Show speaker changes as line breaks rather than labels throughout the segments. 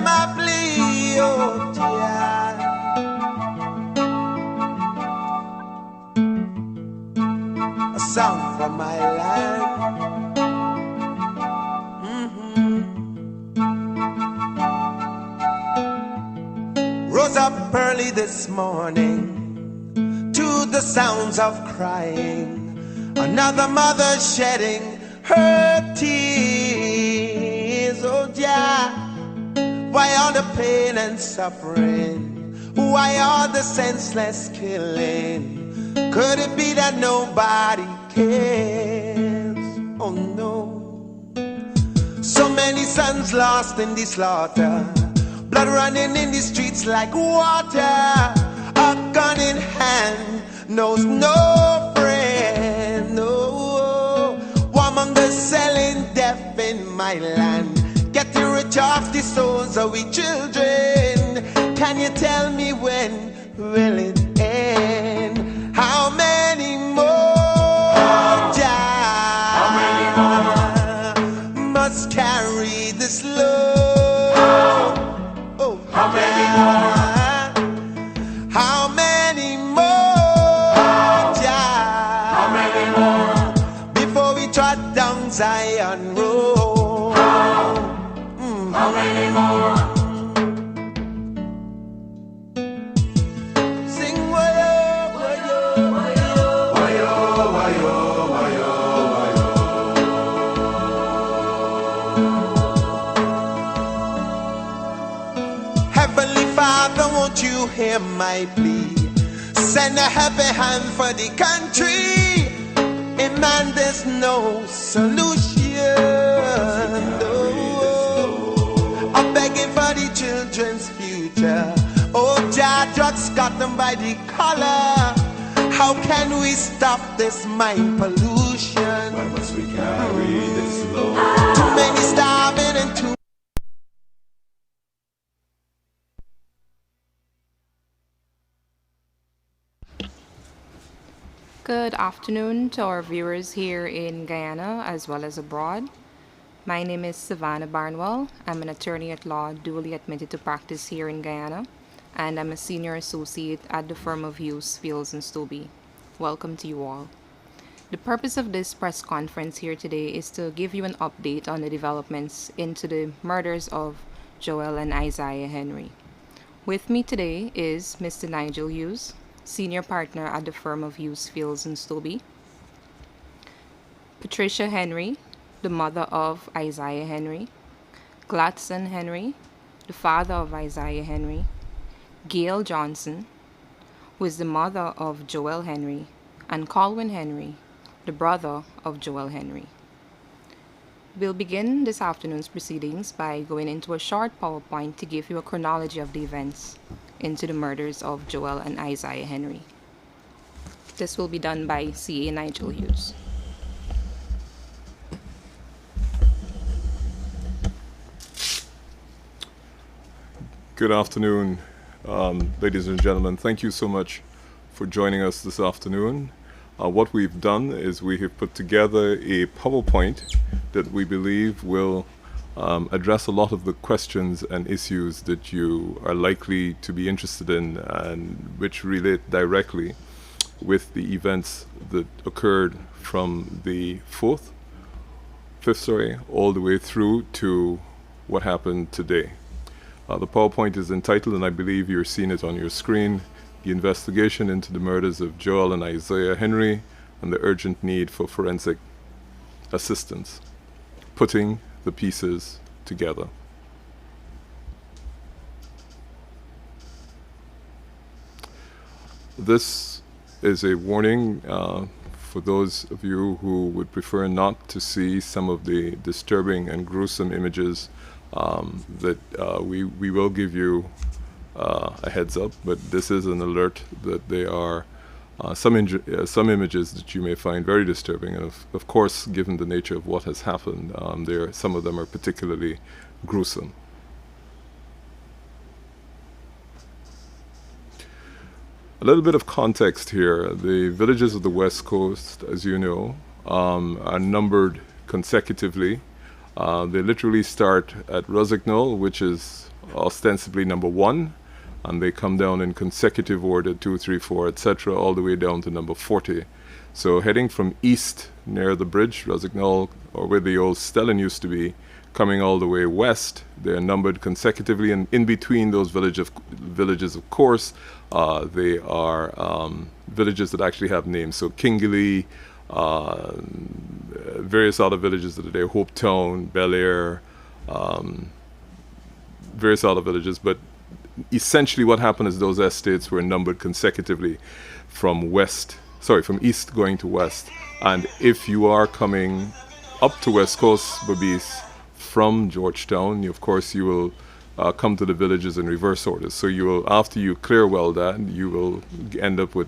my plea, oh Jah. A song from my land. Rose up early this morning to the sounds of crying. Another mother shedding her tears. Oh Jah, why all the pain and suffering? Why all the senseless killing? Could it be that nobody cares? Oh no. So many sons lost in the slaughter, blood running in the streets like water. A gun in hand knows no friend. No, warmongers selling death in my land, getting rich off the souls of we children. Can you tell me when will it end? How many more must carry this load? Oh, how many more? How many more? How many more? Before we trot down Zion Road. How many more? Sing wayo, wayo, wayo, wayo, wayo, wayo, wayo. Heavenly Father, won't you hear my plea? Send a heavy hand for the country. In man, there's no solution. No. I'm begging for the children's future. Oh, Jah, drugs got them by the collar. How can we stop this mind pollution?
Why must we carry this load?
Too many starving and too
Good afternoon to our viewers here in Guyana as well as abroad. My name is Savannah Barnwell. I'm an attorney at law duly admitted to practice here in Guyana, and I'm a senior associate at the firm of Hughes, Fields and Stobie. Welcome to you all. The purpose of this press conference here today is to give you an update on the developments into the murders of Joel and Isaiah Henry. With me today is Mr. Nigel Hughes, senior partner at the firm of Hughes, Fields and Stobie. Patricia Henry, the mother of Isaiah Henry. Gladson Henry, the father of Isaiah Henry. Gail Johnson, who is the mother of Joel Henry, and Colwyn Henry, the brother of Joel Henry. We'll begin this afternoon's proceedings by going into a short PowerPoint to give you a chronology of the events into the murders of Joel and Isaiah Henry. This will be done by CA Nigel Hughes.
Good afternoon, ladies and gentlemen. Thank you so much for joining us this afternoon. What we've done is we have put together a PowerPoint that we believe will address a lot of the questions and issues that you are likely to be interested in and which relate directly with the events that occurred from the 5th, all the way through to what happened today. The PowerPoint is entitled, and I believe you're seeing it on your screen, The Investigation into the Murders of Joel and Isaiah Henry and the Urgent Need for Forensic Assistance. Putting the pieces together. This is a warning for those of you who would prefer not to see some of the disturbing and gruesome images that we will give you a heads up, but this is an alert that there are some images that you may find very disturbing, and of course, given the nature of what has happened, some of them are particularly gruesome. A little bit of context here. The villages of the West Coast, as you know, are numbered consecutively. They literally start at Rossignol, which is ostensibly number 1, and they come down in consecutive order, 2, 3, 4, etc., all the way down to number 40. So heading from east near the bridge, Rossignol, or where the old Stellan used to be, coming all the way west, they're numbered consecutively, and in between those villages, of course, they are villages that actually have names. So Kingley, various other villages that are there, Hopetown, Bel Air, various other villages. But essentially what happened is those estates were numbered consecutively from east going to west. And if you are coming up to West Coast Berbice from Georgetown, of course you will come to the villages in reverse order. So you will, after you clear Weldan, you will end up with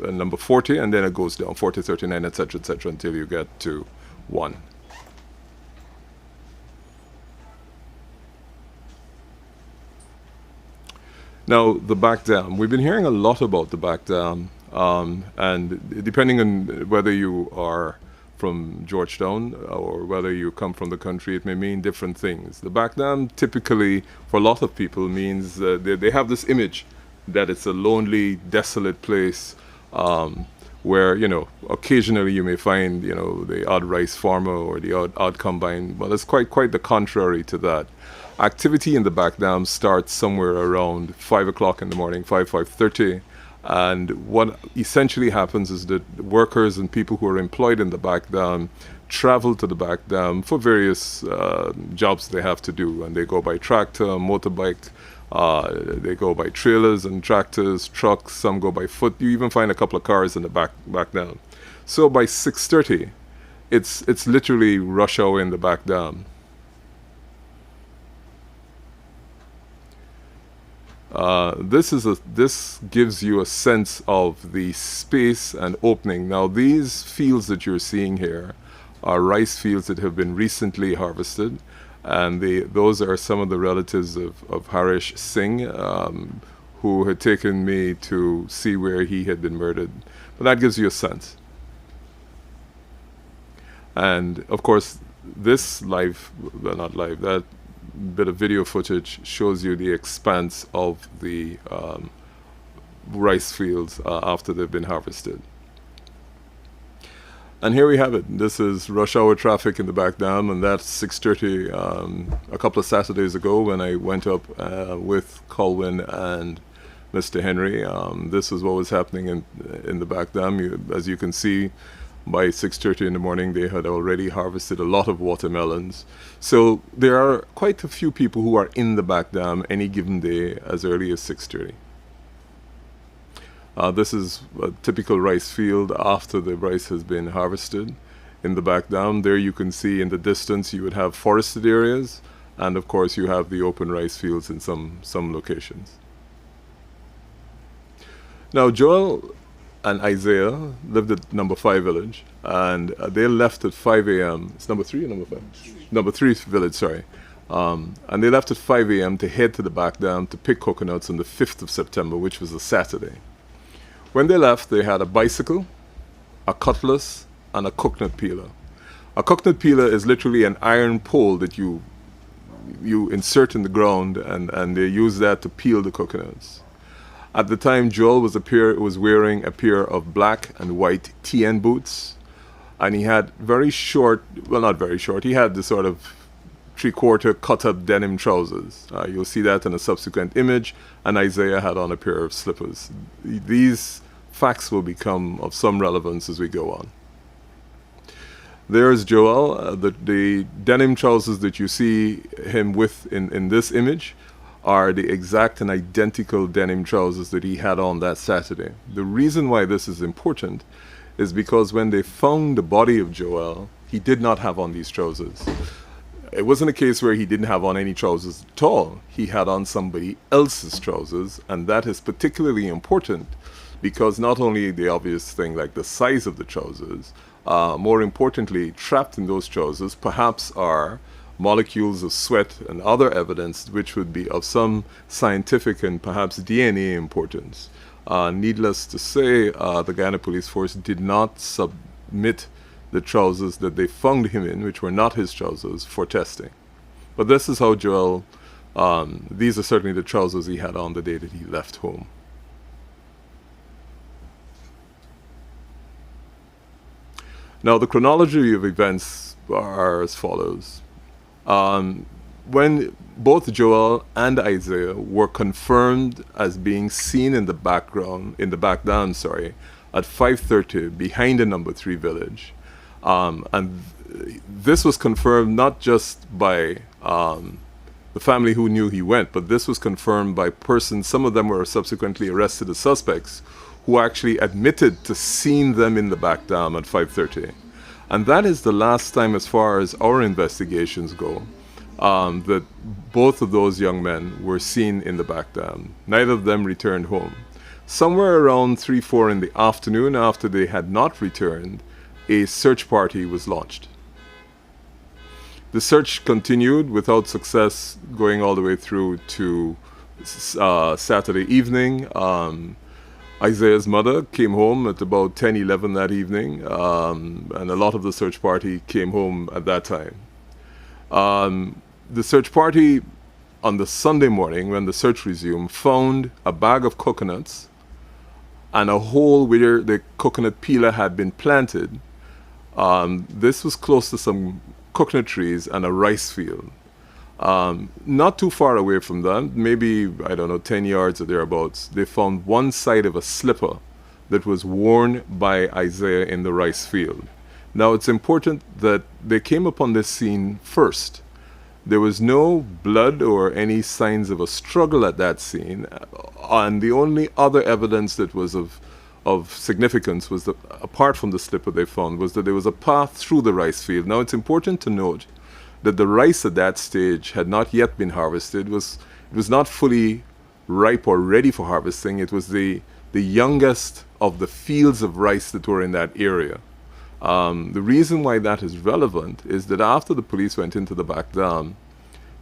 number 40, and then it goes down 40, 39, etc., until you get to 1. Now, the back dam. We've been hearing a lot about the back dam, and depending on whether you are from Georgetown or whether you come from the country, it may mean different things. The back dam typically, for a lot of people, means they have this image that it's a lonely, desolate place where, occasionally you may find, the odd rice farmer or the odd combine. Well, it's quite the contrary to that. Activity in the back dam starts somewhere around 5 o'clock in the morning, 5:30. And what essentially happens is that workers and people who are employed in the back dam travel to the back dam for various jobs they have to do. And they go by tractor, motorbike, they go by trailers and tractors, trucks, some go by foot. You even find a couple of cars in the back dam. So by 6:30, it's literally rush hour in the back dam. This gives you a sense of the space and opening. Now, these fields that you're seeing here are rice fields that have been recently harvested, and those are some of the relatives of Harish Singh, who had taken me to see where he had been murdered. But that gives you a sense. And of course, that bit of video footage shows you the expanse of the rice fields after they've been harvested. And here we have it. This is rush hour traffic in the back dam, and that's 6:30 a couple of Saturdays ago when I went up with Colwyn and Mr. Henry. This is what was happening in the back dam. As you can see, by 6:30 in the morning, they had already harvested a lot of watermelons. So there are quite a few people who are in the back dam any given day as early as 6:30. This is a typical rice field after the rice has been harvested in the back dam. There you can see in the distance you would have forested areas, and of course you have the open rice fields in some locations. Now, Joel and Isaiah lived at number 5 village, and they left at 5 a.m. It's number 3 or number 5? Number 3 village, sorry. And they left at 5 a.m. to head to the back dam to pick coconuts on the 5th of September, which was a Saturday. When they left, they had a bicycle, a cutlass, and a coconut peeler. A coconut peeler is literally an iron pole that you insert in the ground, and they use that to peel the coconuts. At the time, Joel was wearing a pair of black and white TN boots, and he had very short, well, not very short, he had this sort of 3/4 cut-up denim trousers. You'll see that in a subsequent image, and Isaiah had on a pair of slippers. These facts will become of some relevance as we go on. There's Joel. The denim trousers that you see him with in this image are the exact and identical denim trousers that he had on that Saturday. The reason why this is important is because when they found the body of Joel, he did not have on these trousers. It wasn't a case where he didn't have on any trousers at all. He had on somebody else's trousers, and that is particularly important because not only the obvious thing like the size of the trousers, more importantly, trapped in those trousers perhaps are molecules of sweat and other evidence which would be of some scientific and perhaps DNA importance. Needless to say, the Guyana Police Force did not submit the trousers that they found him in, which were not his trousers, for testing. But this is how Joel These are certainly the trousers he had on the day that he left home. Now, the chronology of events are as follows. When both Joel and Isaiah were confirmed as being seen in the back down, at 5:30 behind the number 3 village, and this was confirmed not just by the family who knew he went, but this was confirmed by persons. Some of them were subsequently arrested as suspects, who actually admitted to seeing them in the back dam at 5:30. And that is the last time, as far as our investigations go, that both of those young men were seen in the back dam. Neither of them returned home. Somewhere around 3-4 in the afternoon, after they had not returned, a search party was launched. The search continued without success, going all the way through to Saturday evening. Isaiah's mother came home at about 10-11 that evening, and a lot of the search party came home at that time. The search party on the Sunday morning, when the search resumed, found a bag of coconuts and a hole where the coconut peeler had been planted. This was close to some coconut trees and a rice field. Not too far away from them, maybe, 10 yards or thereabouts, they found one side of a slipper that was worn by Isaiah in the rice field. Now, it's important that they came upon this scene first. There was no blood or any signs of a struggle at that scene, and the only other evidence that was of significance was that, apart from the slipper they found, was that there was a path through the rice field. Now, it's important to note that the rice at that stage had not yet been harvested. It was not fully ripe or ready for harvesting. It was the youngest of the fields of rice that were in that area. The reason why that is relevant is that after the police went into the back dam,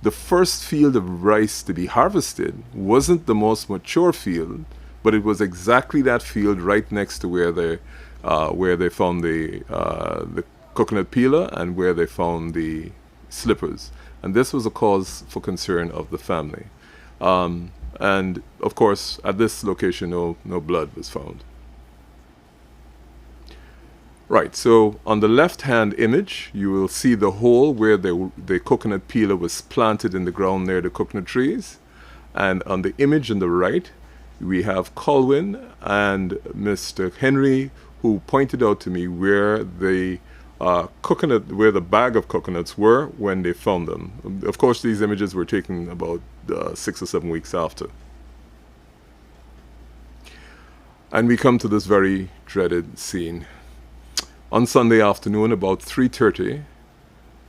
the first field of rice to be harvested wasn't the most mature field, but it was exactly that field right next to where they found the coconut peeler and where they found the slippers. And this was a cause for concern of the family. And of course, at this location, no blood was found. Right, so on the left-hand image, you will see the hole where the coconut peeler was planted in the ground near the coconut trees. And on the image on the right, we have Colwyn and Mr. Henry, who pointed out to me where the bag of coconuts were when they found them. Of course, these images were taken about 6 or 7 weeks after. And we come to this very dreaded scene. On Sunday afternoon, about 3:30,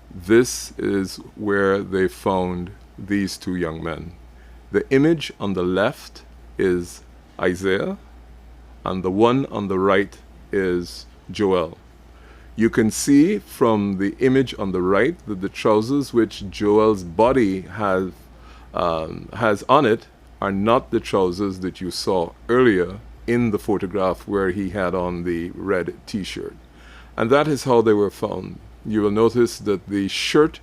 this is where they found these two young men. The image on the left is Isaiah, and the one on the right is Joel. You can see from the image on the right that the trousers which Joel's body has on it are not the trousers that you saw earlier in the photograph where he had on the red t-shirt. And that is how they were found. You will notice that the shirt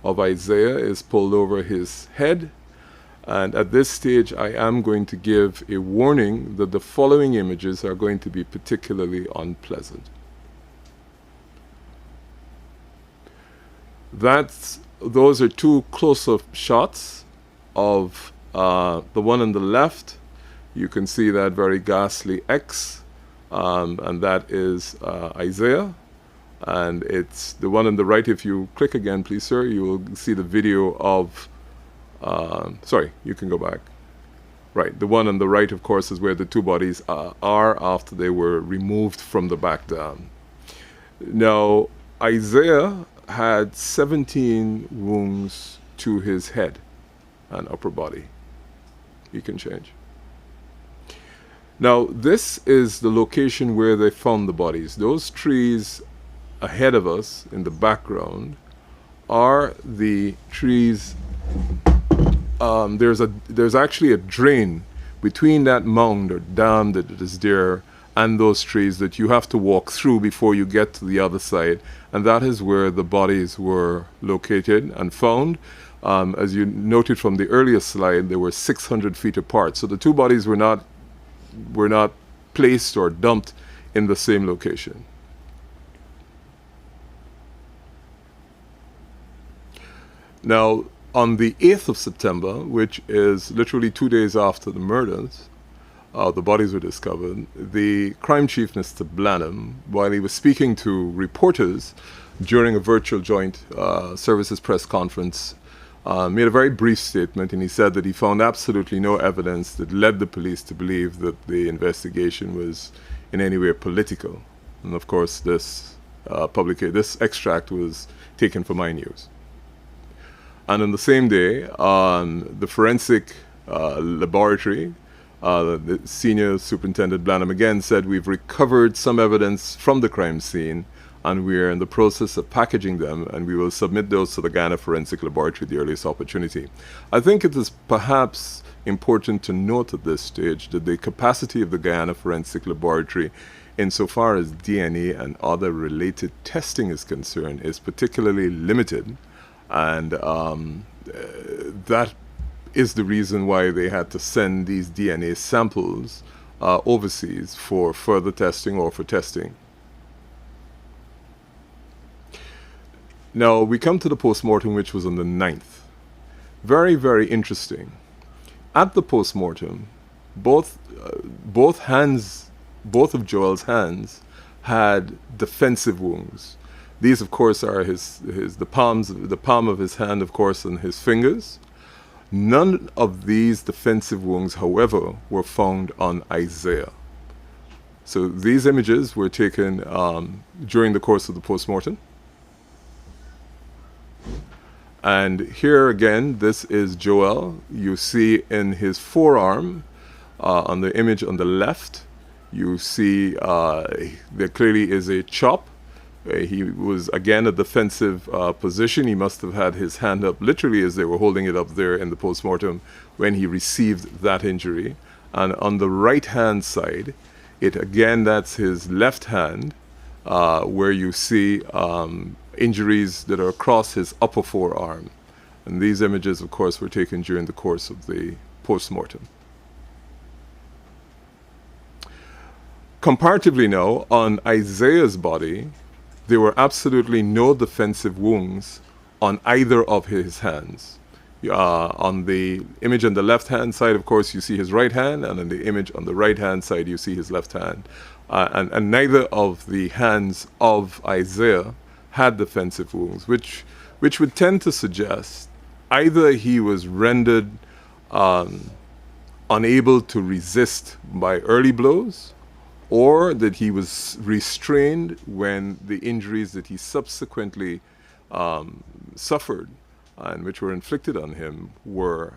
of Isaiah is pulled over his head. And at this stage, I am going to give a warning that the following images are going to be particularly unpleasant. Those are two close-up shots of the one on the left. You can see that very ghastly X, and that is Isaiah. And it's the one on the right. If you click again, please, sir, you will see the video of, sorry, you can go back. Right, the one on the right, of course, is where the two bodies are after they were removed from the back dam. Now, Isaiah had 17 wounds to his head and upper body. You can change. Now, this is the location where they found the bodies. Those trees ahead of us in the background are the trees. There's actually a drain between that mound or dam that is there and those trees that you have to walk through before you get to the other side, and that is where the bodies were located and found. As you noted from the earlier slide, they were 600 feet apart. So the two bodies were not placed or dumped in the same location. Now, on the 8th of September, which is literally 2 days after the murders, the bodies were discovered, the crime chief, Mr. Blanham, while he was speaking to reporters during a virtual joint services press conference, made a very brief statement, and he said that he found absolutely no evidence that led the police to believe that the investigation was in any way political. And of course, this extract was taken from iNews. And on the same day, the forensic laboratory, the senior superintendent Blanham again said, we've recovered some evidence from the crime scene and we're in the process of packaging them, and we will submit those to the Guyana Forensic Laboratory at the earliest opportunity. I think it is perhaps important to note at this stage that the capacity of the Guyana Forensic Laboratory, insofar as DNA and other related testing is concerned, is particularly limited, and that is the reason why they had to send these DNA samples overseas for further testing or for testing. Now, we come to the postmortem, which was on the 9th. Very, very interesting. At the postmortem, both of Joel's hands had defensive wounds. These, of course, are the palm of his hand, of course, and his fingers. None of these defensive wounds, however, were found on Isaiah. So these images were taken during the course of the postmortem. And here again, this is Joel. You see in his forearm, on the image on the left, you see there clearly is a chop. He was again a defensive position. He must have had his hand up literally as they were holding it up there in the postmortem when he received that injury. And on the right hand side, that's his left hand, where you see injuries that are across his upper forearm. And these images, of course, were taken during the course of the postmortem. Comparatively now, on Isaiah's body, there were absolutely no defensive wounds on either of his hands. On the image on the left-hand side, of course, you see his right hand, and on the image on the right-hand side, you see his left hand. And neither of the hands of Isaiah had defensive wounds, which would tend to suggest either he was rendered unable to resist by early blows, or that he was restrained when the injuries that he subsequently suffered and which were inflicted on him were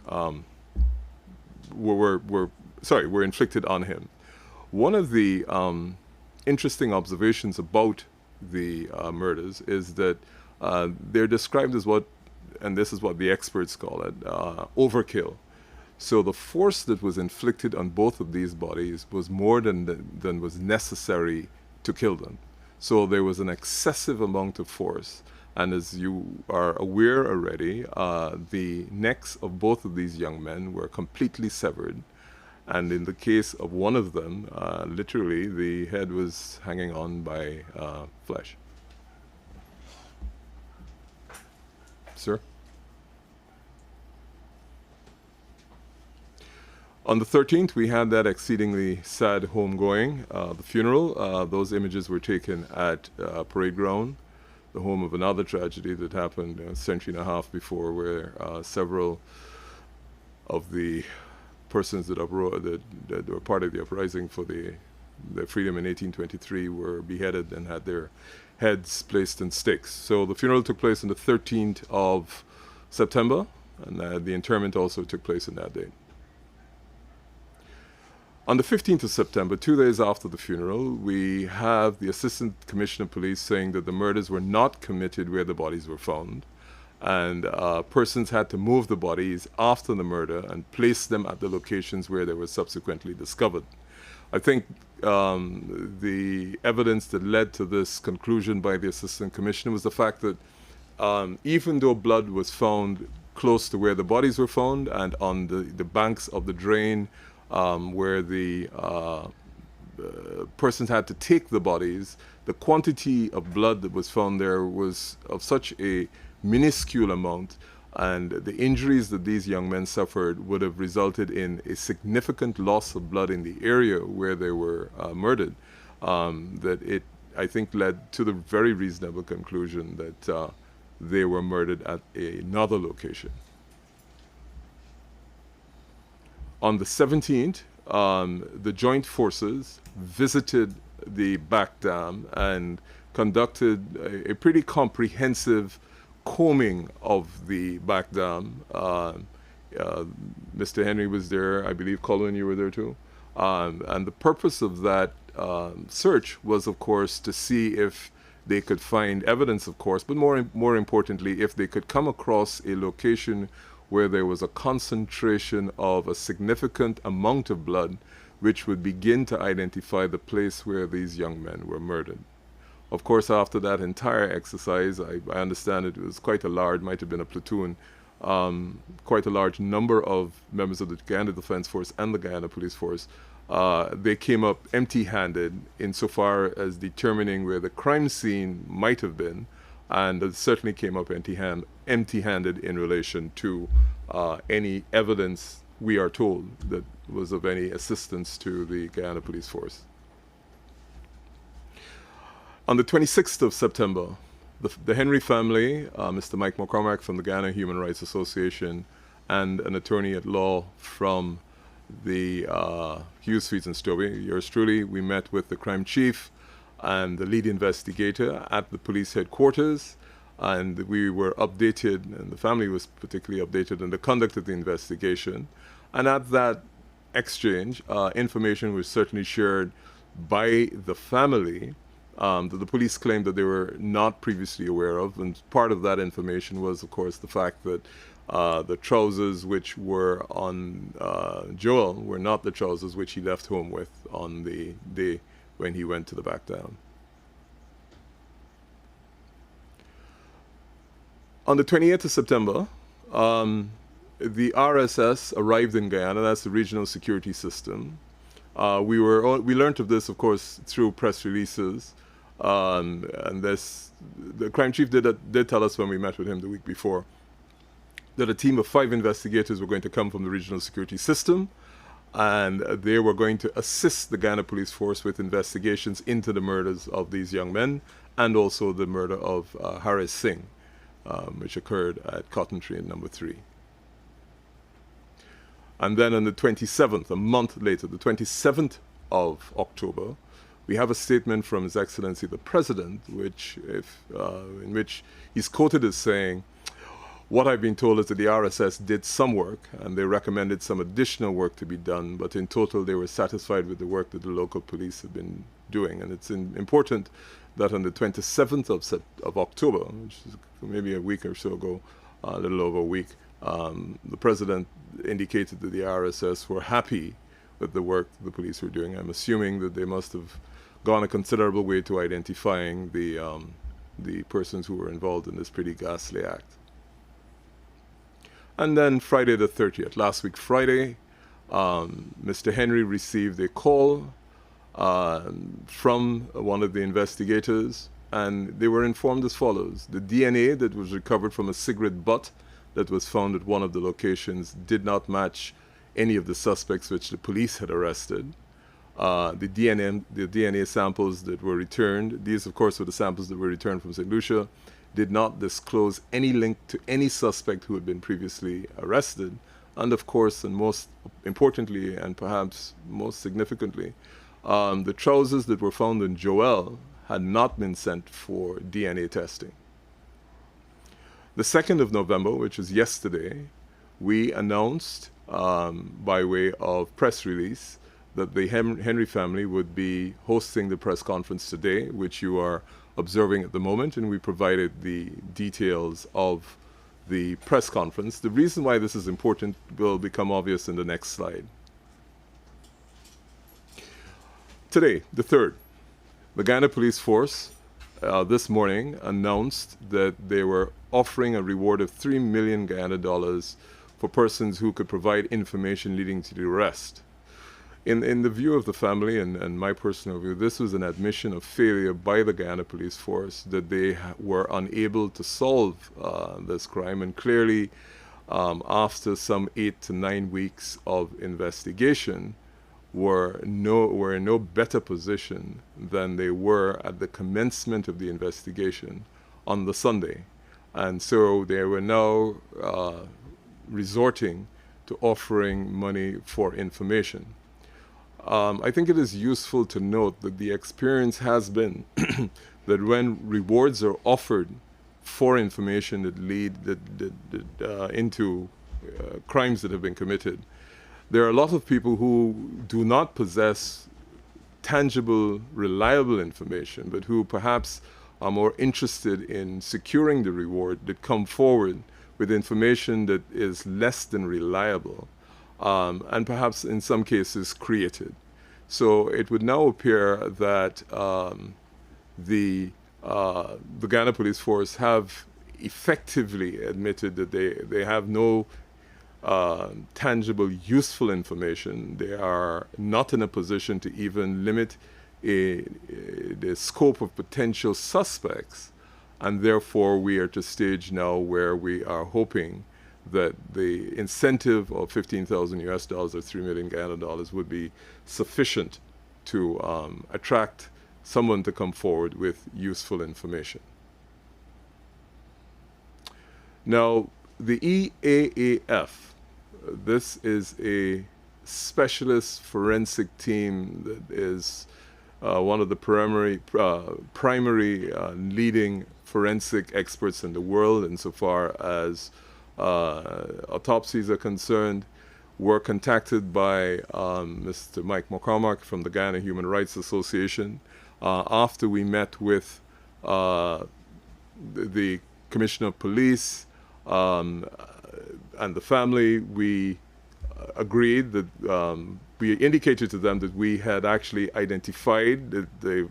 inflicted on him. One of the interesting observations about the murders is that they're described as and this is what the experts call it, overkill. So the force that was inflicted on both of these bodies was more than was necessary to kill them. So there was an excessive amount of force. And as you are aware already, the necks of both of these young men were completely severed. And in the case of one of them, literally the head was hanging on by flesh. Sir? On the 13th, we had that exceedingly sad homegoing, the funeral. Those images were taken at Parade Ground, the home of another tragedy that happened a century and a half before, where several of the persons that were part of the uprising for the freedom in 1823 were beheaded and had their heads placed in sticks. So the funeral took place on the 13th of September, and the interment also took place on that date. On the 15th of September, 2 days after the funeral, we have the Assistant Commissioner of Police saying that the murders were not committed where the bodies were found, and persons had to move the bodies after the murder and place them at the locations where they were subsequently discovered. I think the evidence that led to this conclusion by the Assistant Commissioner was the fact that even though blood was found close to where the bodies were found and on the banks of the drain where the persons had to take the bodies. The quantity of blood that was found there was of such a minuscule amount, and the injuries that these young men suffered would have resulted in a significant loss of blood in the area where they were murdered, that it, I think, led to the very reasonable conclusion that they were murdered at another location. On the 17th, the joint forces visited the back dam and conducted a pretty comprehensive combing of the back dam. Mr. Henry was there. I believe, Colin, you were there too. And the purpose of that search was, of course, to see if they could find evidence, of course, but more importantly, if they could come across a location where there was a concentration of a significant amount of blood, which would begin to identify the place where these young men were murdered. Of course, after that entire exercise, I understand it was quite a large, might have been a platoon, quite a large number of members of the Guyana Defense Force and the Guyana Police Force. They came up empty-handed insofar as determining where the crime scene might have been, and it certainly came up empty-handed in relation to any evidence, we are told, that was of any assistance to the Guyana Police Force. On the 26th of September, the Henry family, Mr. Mike McCormack from the Guyana Human Rights Association, and an attorney at law from the Hughes, Feeds and Stobie, yours truly, we met with the crime chief and the lead investigator at the police headquarters, and we were updated, and the family was particularly updated on the conduct of the investigation. And at that exchange, information was certainly shared by the family that the police claimed that they were not previously aware of, and part of that information was, of course, the fact that the trousers which were on Joel were not the trousers which he left home with on the day when he went to the back down. On the 28th of September, the RSS arrived in Guyana. That's the Regional Security System. We learned of this, of course, through press releases. And the crime chief did tell us when we met with him the week before that a team of 5 investigators were going to come from the Regional Security System, and they were going to assist the Guyana Police Force with investigations into the murders of these young men and also the murder of Harris Singh, which occurred at Cotton Tree in number 3. And then on the 27th, a month later, the 27th of October, we have a statement from His Excellency the President, in which he's quoted as saying, "What I've been told is that the RSS did some work, and they recommended some additional work to be done, but in total they were satisfied with the work that the local police have been doing." And it's important that on the 27th of October, which is maybe a week or so ago, a little over a week, the President indicated that the RSS were happy with the work the police were doing. I'm assuming that they must have gone a considerable way to identifying the persons who were involved in this pretty ghastly act. And then Friday the 30th, last week Friday, Mr. Henry received a call from one of the investigators, and they were informed as follows. The DNA that was recovered from a cigarette butt that was found at one of the locations did not match any of the suspects which the police had arrested. The DNA samples that were returned, these of course were the samples that were returned from St. Lucia, did not disclose any link to any suspect who had been previously arrested. And of course, and most importantly, and perhaps most significantly, the trousers that were found in Joel had not been sent for DNA testing. The 2nd of November, which was yesterday, we announced by way of press release that the Henry family would be hosting the press conference today, which you are observing at the moment, and we provided the details of the press conference. The reason why this is important will become obvious in the next slide. Today, the 3rd, the Guyana Police Force this morning announced that they were offering a reward of 3 million Guyana dollars for persons who could provide information leading to the arrest. In the view of the family and my personal view, this was an admission of failure by the Guyana Police Force, that they were unable to solve this crime. And clearly, after some 8 to 9 weeks of investigation, were in no better position than they were at the commencement of the investigation on the Sunday. And so they were now resorting to offering money for information. I think it is useful to note that the experience has been that when rewards are offered for information that lead into crimes that have been committed, there are a lot of people who do not possess tangible, reliable information, but who perhaps are more interested in securing the reward, that come forward with information that is less than reliable, and perhaps in some cases created. So it would now appear that the Guyana Police Force have effectively admitted that they have no tangible, useful information. They are not in a position to even limit the scope of potential suspects, and therefore we are at a stage now where we are hoping that the incentive of 15,000 US dollars or 3 million Guyana dollars would be sufficient to attract someone to come forward with useful information. Now, the EAAF, this is a specialist forensic team that is one of the primary leading forensic experts in the world insofar as autopsies are concerned. Were contacted by Mr. Mike McCormack from the Guyana Human Rights Association after we met with the Commissioner of Police and the family. We agreed that we indicated to them that we had actually identified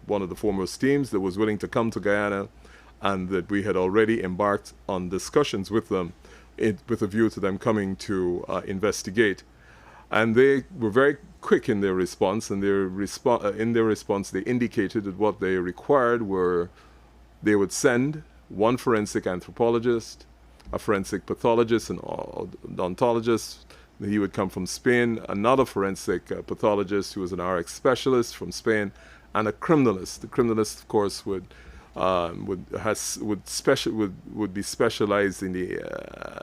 one of the foremost teams that was willing to come to Guyana, and that we had already embarked on discussions with them with a view to them coming to investigate. And they were very quick in their response, and in their response they indicated that what they required were they would send one forensic anthropologist, a forensic pathologist, an odontologist. He would come from Spain, another forensic pathologist who was an RX specialist from Spain, and a criminalist. The criminalist, of course, would be specialized in the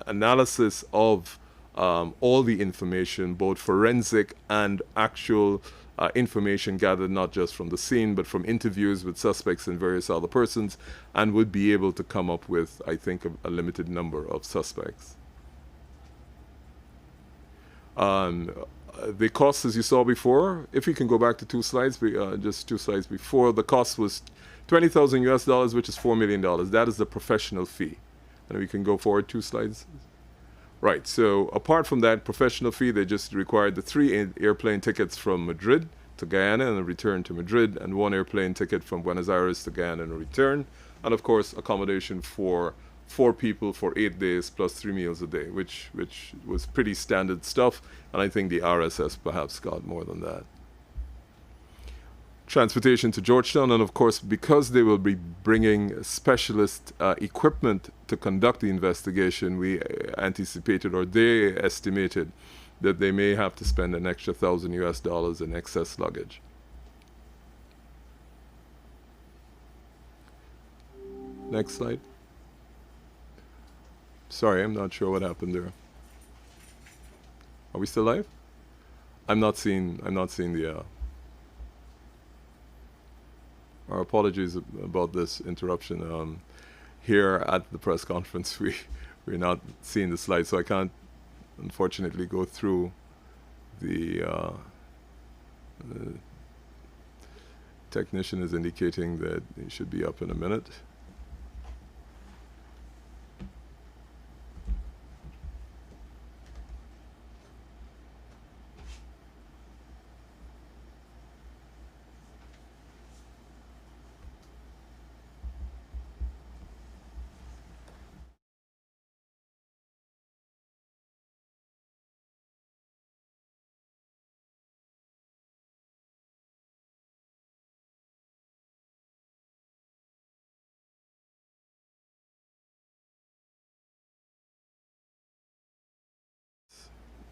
analysis of all the information, both forensic and actual information gathered not just from the scene, but from interviews with suspects and various other persons, and would be able to come up with, I think, a limited number of suspects. The cost, as you saw before, if you can go back to just two slides before, the cost was 20,000 US dollars, which is $4 million. That is the professional fee. And we can go forward 2 slides. Right, so apart from that professional fee, they just required the 3 airplane tickets from Madrid to Guyana and a return to Madrid, and 1 airplane ticket from Buenos Aires to Guyana and a return. And of course, accommodation for 4 people for 8 days plus 3 meals a day, which was pretty standard stuff. And I think the RSS perhaps got more than that. Transportation to Georgetown, and of course, because they will be bringing specialist equipment to conduct the investigation, we anticipated, or they estimated, that they may have to spend an extra 1,000 US dollars in excess luggage. Next slide. Sorry, I'm not sure what happened there. Are we still live? I'm not seeing the our apologies about this interruption. Here at the press conference, we're not seeing the slides, so I can't, unfortunately, go through the technician is indicating that it should be up in a minute.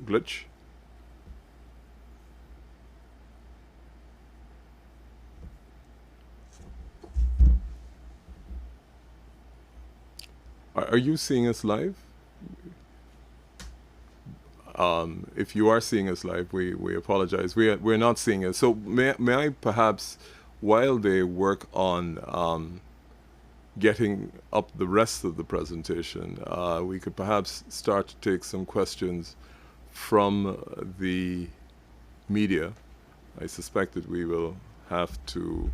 glitch. Are you seeing us live? If you are seeing us live, we apologize. We're not seeing it. So may I perhaps, while they work on getting up the rest of the presentation, we could perhaps start to take some questions from the media. I suspect that we will have to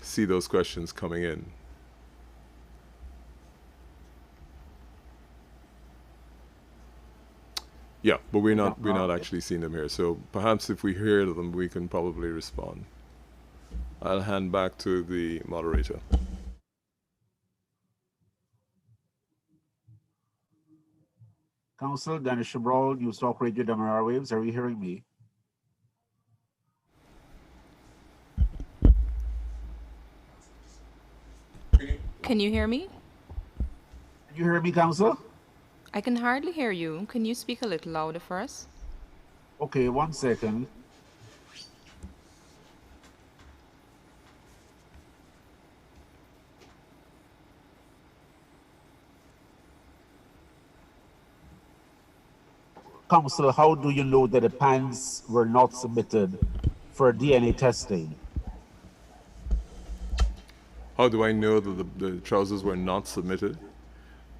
see those questions coming in. Yeah, but we're not actually seeing them here. So perhaps if we hear them, we can probably respond. I'll hand back to the moderator.
Council, Dennis Chabrol, News Talk Radio WMR Waves. Are you hearing me?
Can you hear me?
Can you hear me, Council?
I can hardly hear you. Can you speak a little louder for us?
Okay, 1 second. Council, how do you know that the pants were not submitted for DNA testing?
How do I know that the trousers were not submitted?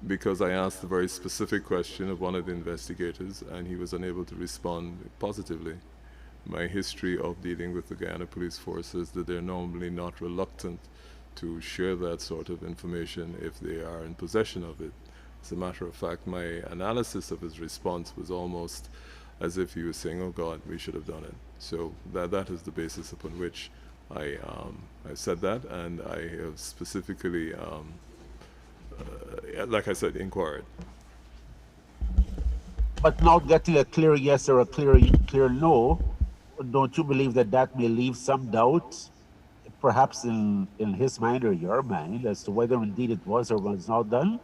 Because I asked a very specific question of one of the investigators, and he was unable to respond positively. My history of dealing with the Guyana Police Force is that they're normally not reluctant to share that sort of information if they are in possession of it. As a matter of fact, my analysis of his response was almost as if he was saying, "Oh God, we should have done it." So that is the basis upon which I said that, and I have specifically, like I said, inquired.
But not getting a clear yes or a clear no, don't you believe that that may leave some doubt, perhaps in his mind or your mind, as to whether indeed it was or was not done?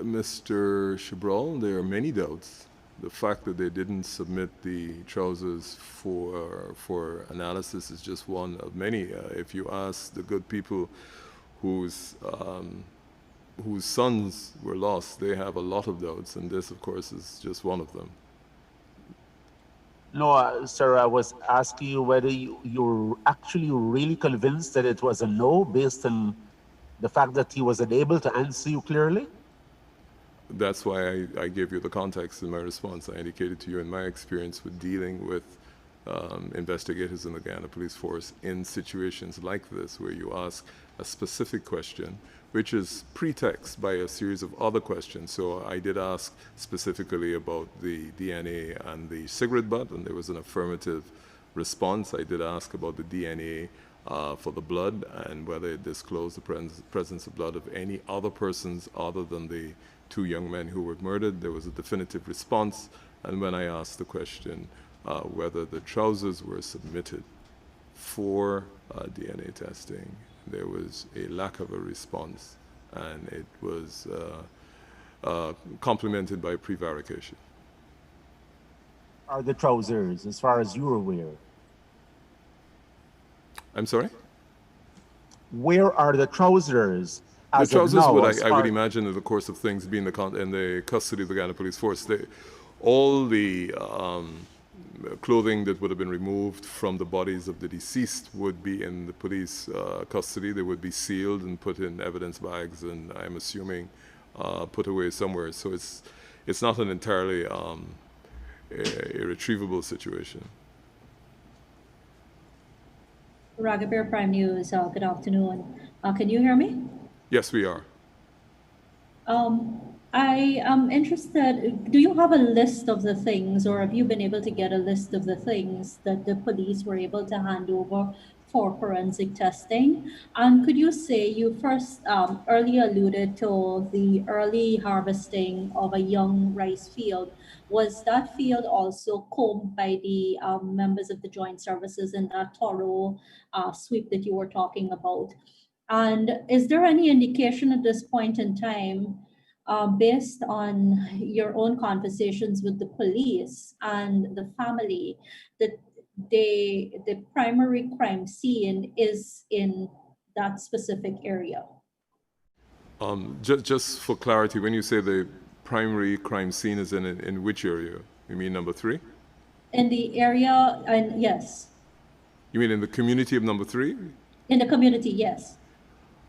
Mr. Chabrol, there are many doubts. The fact that they didn't submit the trousers for analysis is just one of many. If you ask the good people whose sons were lost, they have a lot of doubts, and this, of course, is just one of them.
No, sir, I was asking you whether you're actually really convinced that it was a no based on the fact that he was unable to answer you clearly?
That's why I gave you the context in my response. I indicated to you in my experience with dealing with investigators in the Guyana Police Force in situations like this, where you ask a specific question, which is pretext by a series of other questions. So I did ask specifically about the DNA and the cigarette butt, and there was an affirmative response. I did ask about the DNA for the blood and whether it disclosed the presence of blood of any other persons other than the two young men who were murdered. There was a definitive response. And when I asked the question whether the trousers were submitted for DNA testing, there was a lack of a response, and it was complemented by prevarication.
Are the trousers, as far as you're aware?
I'm sorry?
Where are the trousers?
The trousers, I would imagine, in the course of things, being in the custody of the Guyana Police Force, all the clothing that would have been removed from the bodies of the deceased would be in the police custody. They would be sealed and put in evidence bags, and I'm assuming put away somewhere. So it's not an entirely irretrievable situation.
Raghaber Prime News, good afternoon. Can you hear me?
Yes, we are.
I am interested, do you have a list of the things, or have you been able to get a list of the things that the police were able to hand over for forensic testing? And could you say, you first earlier alluded to the early harvesting of a young rice field. Was that field also combed by the members of the joint services in that thorough sweep that you were talking about? And is there any indication at this point in time based on your own conversations with the police and the family, that the primary crime scene is in that specific area?
Just for clarity, when you say the primary crime scene is in which area? You mean number 3?
In the area, and yes,
You mean in the community of number 3?
in the community, yes.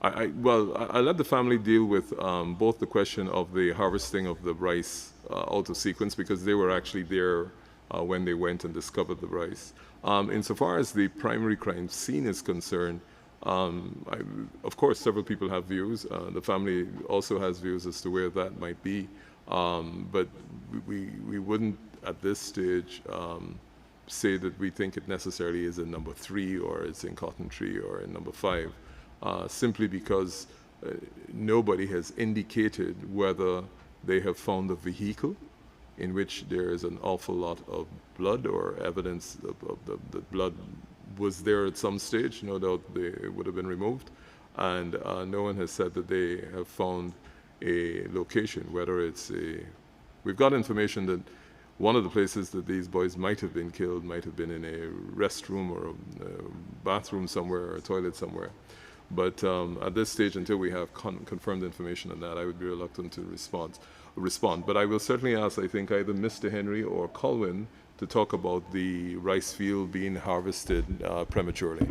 I let the family deal with both the question of the harvesting of the rice out of sequence, because they were actually there when they went and discovered the rice. Insofar as the primary crime scene is concerned, of course, several people have views. The family also has views as to where that might be. But we wouldn't, at this stage, say that we think it necessarily is in number 3 or it's in Cotton Tree or in number 5, simply because nobody has indicated whether they have found a vehicle in which there is an awful lot of blood or evidence of the blood was there at some stage. No doubt it would have been removed. And no one has said that they have found a location, whether it's we've got information that one of the places that these boys might have been killed might have been in a restroom or a bathroom somewhere or a toilet somewhere. But at this stage, until we have confirmed information on that, I would be reluctant to respond. But I will certainly ask, I think, either Mr. Henry or Colwyn to talk about the rice field being harvested prematurely.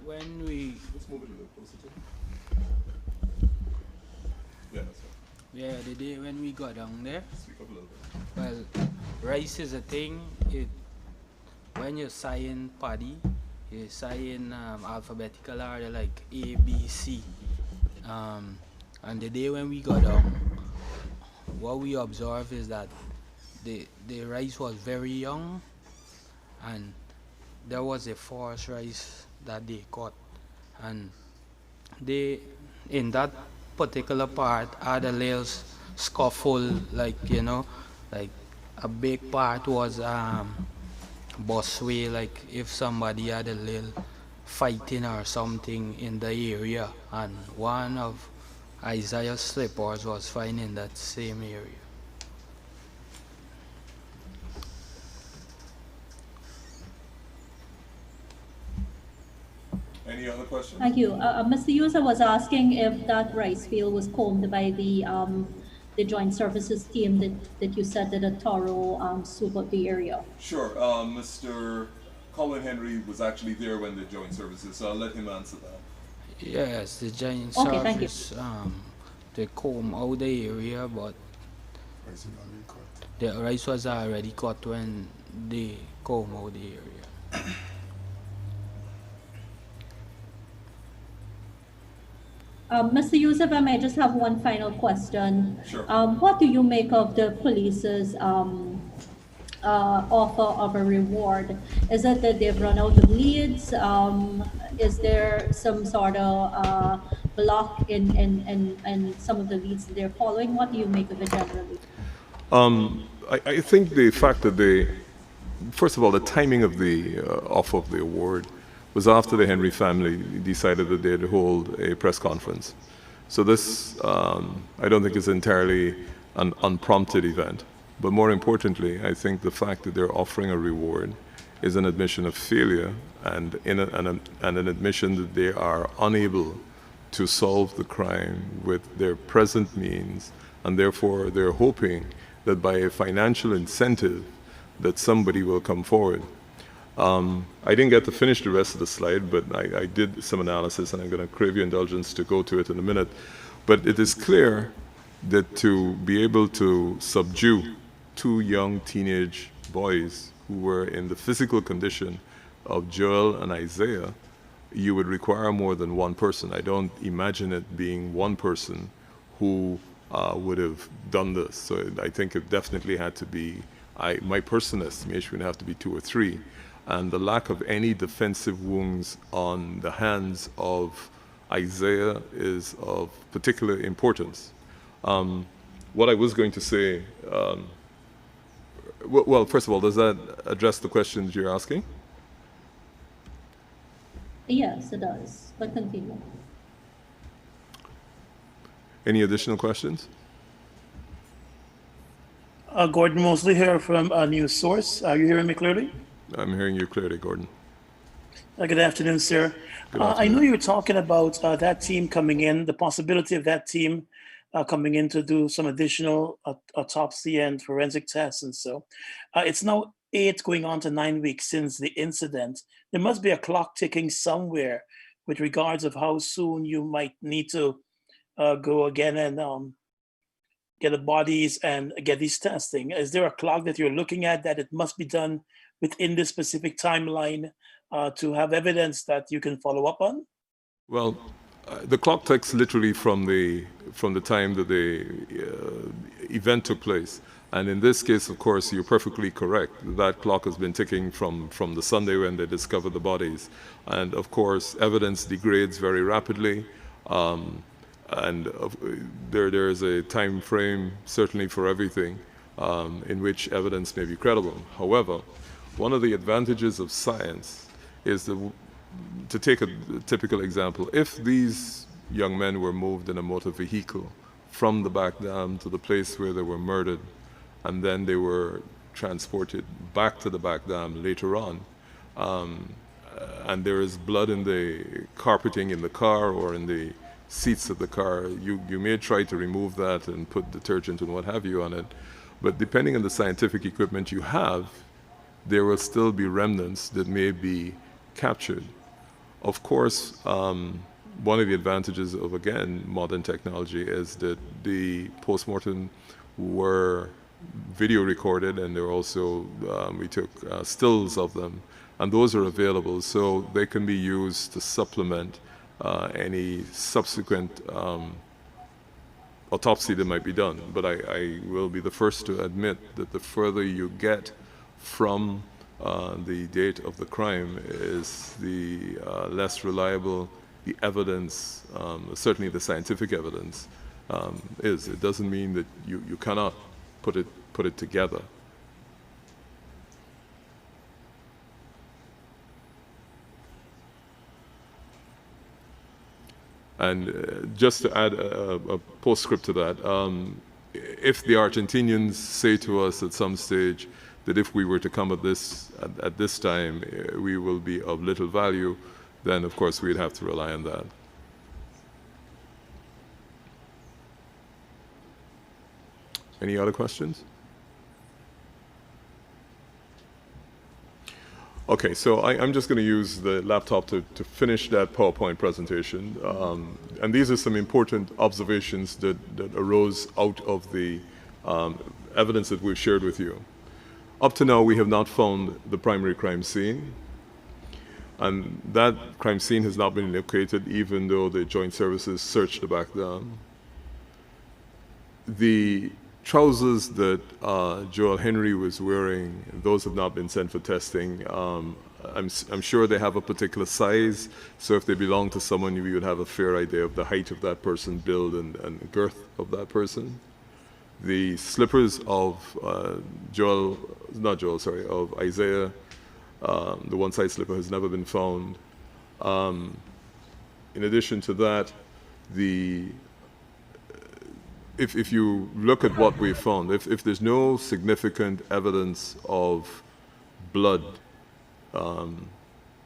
When we
Let's move it a little closer to Yeah, that's right.
the day when we got down there,
Speak up a little bit.
well, rice is a thing. When you sign paddy, you sign alphabetical order like A, B, C. And the day when we got down, what we observed is that the rice was very young, and there was a forest rice that they caught, and they in that particular part had a little scuffle, like like a big part was busway, like if somebody had a little fighting or something in the area, and one of Isaiah's slippers was found in that same area.
Any other questions?
Thank you. Mr. User was asking if that rice field was combed by the joint services team that you said did a thorough sweep of the area.
Sure. Mr. Colin Henry was actually there when the joint services, so I'll let him answer that.
Yes, the giant
Okay, thank you.
service, they comb out the area, but the rice was already cut when they comb out the area.
Mr. Yusuf, I may just have one final question.
Sure.
What do you make of the police's offer of a reward? Is it that they've run out of leads? Is there some sort of block in some of the leads that they're following? What do you make of it generally?
I think the fact that first of all, the timing of the offer of the award was after the Henry family decided that they'd hold a press conference. So this, I don't think is entirely an unprompted event. But more importantly, I think the fact that they're offering a reward is an admission of failure and an admission that they are unable to solve the crime with their present means, and therefore they're hoping that by a financial incentive that somebody will come forward. I didn't get to finish the rest of the slide, but I did some analysis, and I'm going to crave your indulgence to go to it in a minute. But it is clear that to be able to subdue 2 young teenage boys who were in the physical condition of Joel and Isaiah, you would require more than one person. I don't imagine it being one person who would have done this. So I think it definitely had to be, my personal estimation would have to be 2 or 3. And the lack of any defensive wounds on the hands of Isaiah is of particular importance. What I was going to say, well, first of all, does that address the questions you're asking?
Yes, it does, but continue.
Any additional questions?
Gordon Mosley here from News Source. Are you hearing me clearly?
I'm hearing you clearly, Gordon.
Good afternoon, sir.
Good
I
afternoon.
know you were talking about that team coming in, the possibility of that team coming in to do some additional autopsy and forensic tests and so. It's now 8 going on to 9 weeks since the incident. There must be a clock ticking somewhere with regards of how soon you might need to go again and get the bodies and get these testing. Is there a clock that you're looking at that it must be done within this specific timeline to have evidence that you can follow up on?
Well, the clock ticks literally from the time that the event took place. And in this case, of course, you're perfectly correct. That clock has been ticking from the Sunday when they discovered the bodies. And of course, evidence degrades very rapidly. There is a time frame, certainly for everything, in which evidence may be credible. However, one of the advantages of science is to take a typical example. If these young men were moved in a motor vehicle from the back dam to the place where they were murdered, and then they were transported back to the back dam later on, and there is blood in the carpeting in the car or in the seats of the car, you may try to remove that and put detergent and what have you on it, but depending on the scientific equipment you have, there will still be remnants that may be captured. Of course, one of the advantages of, again, modern technology is that the post-mortem were video recorded, and there also, we took stills of them, and those are available, so they can be used to supplement any subsequent autopsy that might be done. But I will be the first to admit that the further you get from the date of the crime is the less reliable the evidence, certainly the scientific evidence, is. It doesn't mean that you cannot put it together. And just to add a postscript to that, if the Argentinians say to us at some stage that if we were to come at this time, we will be of little value, then of course we'd have to rely on that. Any other questions? Okay, so I'm just going to use the laptop to finish that PowerPoint presentation. And these are some important observations that arose out of the evidence that we've shared with you. Up to now, we have not found the primary crime scene. And that crime scene has not been located, even though the joint services searched the back down. The trousers that Joel Henry was wearing, those have not been sent for testing. I'm sure they have a particular size, so if they belong to someone, we would have a fair idea of the height of that person, build and girth of that person. The slippers of of Isaiah, the one-side slipper has never been found. In addition to that, if you look at what we found, if there's no significant evidence of blood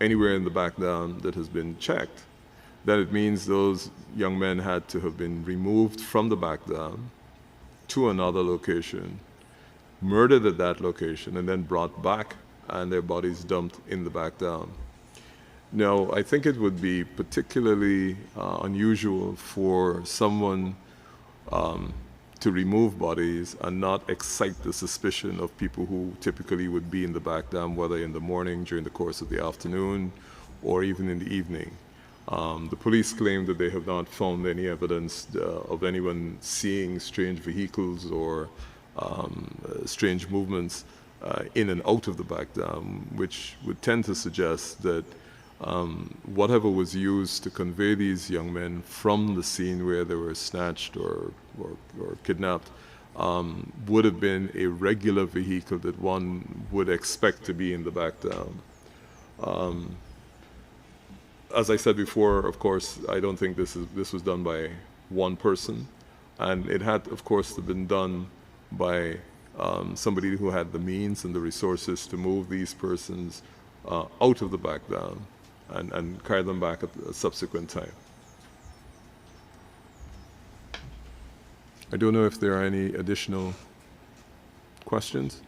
anywhere in the back down that has been checked, then it means those young men had to have been removed from the back down to another location, murdered at that location, and then brought back and their bodies dumped in the back down. Now, I think it would be particularly unusual for someone to remove bodies and not excite the suspicion of people who typically would be in the back dam, whether in the morning, during the course of the afternoon, or even in the evening. The police claim that they have not found any evidence of anyone seeing strange vehicles or strange movements in and out of the back dam, which would tend to suggest that whatever was used to convey these young men from the scene where they were snatched or kidnapped would have been a regular vehicle that one would expect to be in the back down. As I said before, of course, I don't think this was done by one person, and it had, of course, been done by somebody who had the means and the resources to move these persons out of the back down and carry them back at a subsequent time. I don't know if there are any additional questions.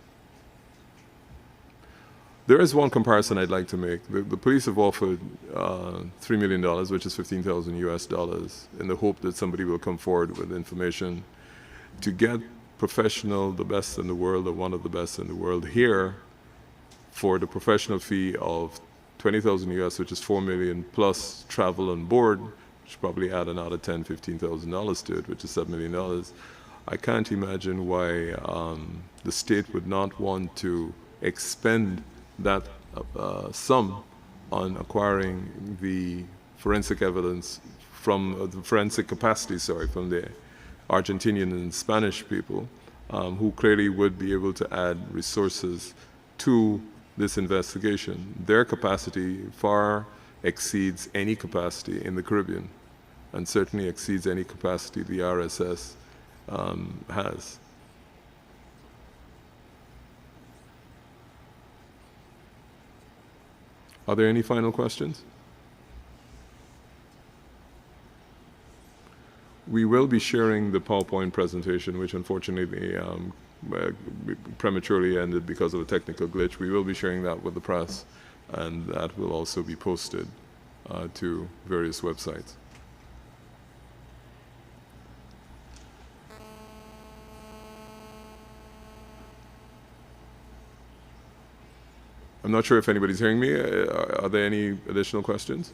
There is one comparison I'd like to make. The police have offered $3 million, which is 15,000 US dollars, in the hope that somebody will come forward with information to get professional, the best in the world, or one of the best in the world here, for the professional fee of 20,000 US, which is 4 million, plus travel on board, which probably add another $10,000, $15,000 to it, which is $7 million. I can't imagine why the state would not want to expend that sum on acquiring the forensic evidence from the forensic capacity, from the Argentinian and Spanish people, who clearly would be able to add resources to this investigation. Their capacity far exceeds any capacity in the Caribbean, and certainly exceeds any capacity the RSS has. Are there any final questions? We will be sharing the PowerPoint presentation, which unfortunately prematurely ended because of a technical glitch. We will be sharing that with the press, and that will also be posted to various websites. I'm not sure if anybody's hearing me. Are there any additional questions?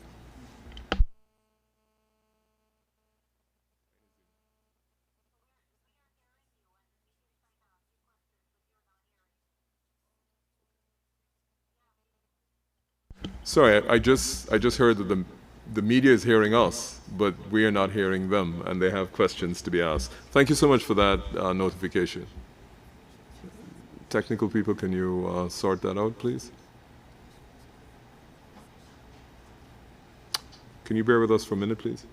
Sorry, I just heard that the media is hearing us, but we are not hearing them, and they have questions to be asked. Thank you so much for that notification. Technical people, can you sort that out, please? Can you bear with us for a minute, please?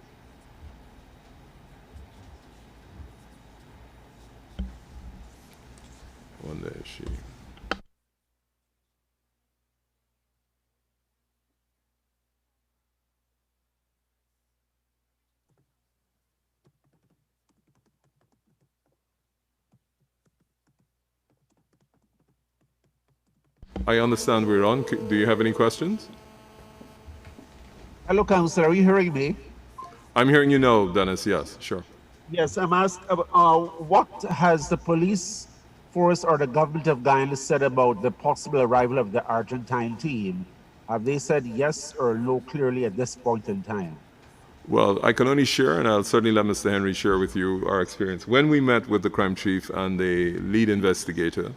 One day, she. I understand we're on. Do you have any questions?
Hello, Councillor. Are you hearing me?
I'm hearing you now, Dennis. Yes, sure.
Yes, I'm asked, what has the police force or the government of Guyana said about the possible arrival of the Argentine team? Have they said yes or no clearly at this point in time?
Well, I can only share, and I'll certainly let Mr. Henry share with you our experience. When we met with the crime chief and the lead investigator,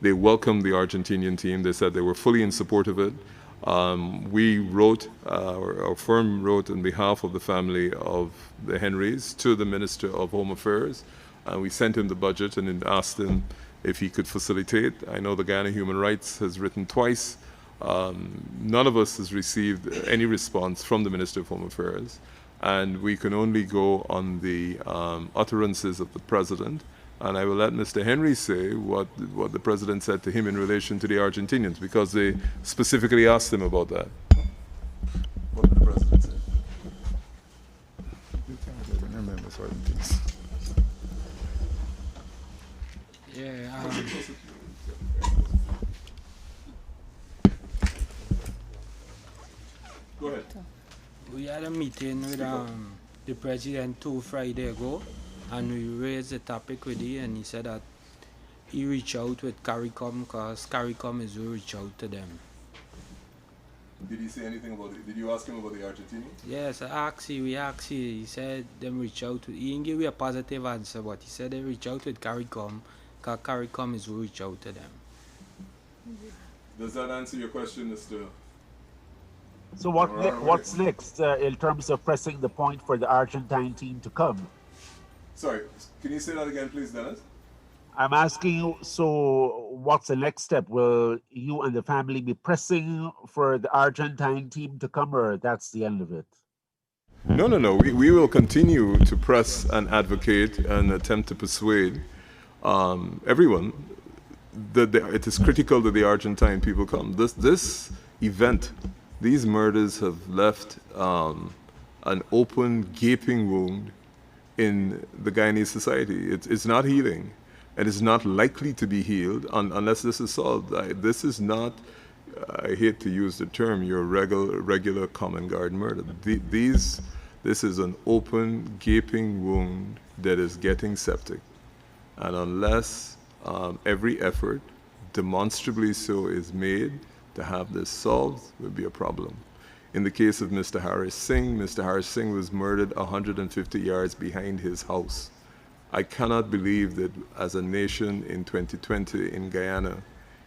they welcomed the Argentinian team. They said they were fully in support of it. We wrote, our firm wrote on behalf of the family of the Henrys to the Minister of Home Affairs, and we sent him the budget and asked him if he could facilitate. I know the Guyana Human Rights has written twice. None of us has received any response from the Minister of Home Affairs, and we can only go on the utterances of the President. And I will let Mr. Henry say what the President said to him in relation to the Argentinians, because they specifically asked him about that. What did the President say? You can't remember certain things.
Yeah.
Go ahead.
We had a meeting with the President 2 Friday ago, and we raised the topic with him, and he said that he reached out with CARICOM because CARICOM is who reach out to them.
Did he say anything about it? Did you ask him about the Argentinians?
Yes, we asked him. He said them reach out to, he didn't give you a positive answer, but he said they reach out with CARICOM because CARICOM is who reach out to them.
Does that answer your question, Mr.
So what's next in terms of pressing the point for the Argentine team to come?
Sorry, can you say that again, please, Dennis?
I'm asking you, so what's the next step? Will you and the family be pressing for the Argentine team to come, or that's the end of it?
No, no, no. We will continue to press and advocate and attempt to persuade everyone that it is critical that the Argentine people come. This event, these murders have left an open, gaping wound in the Guyanese society. It's not healing, and it's not likely to be healed unless this is solved. This is not, I hate to use the term, your regular common guard murder. This is an open, gaping wound that is getting septic. And unless every effort, demonstrably so, is made to have this solved, will be a problem. In the case of Mr. Harris Singh was murdered 150 yards behind his house. I cannot believe that as a nation in 2020 in Guyana,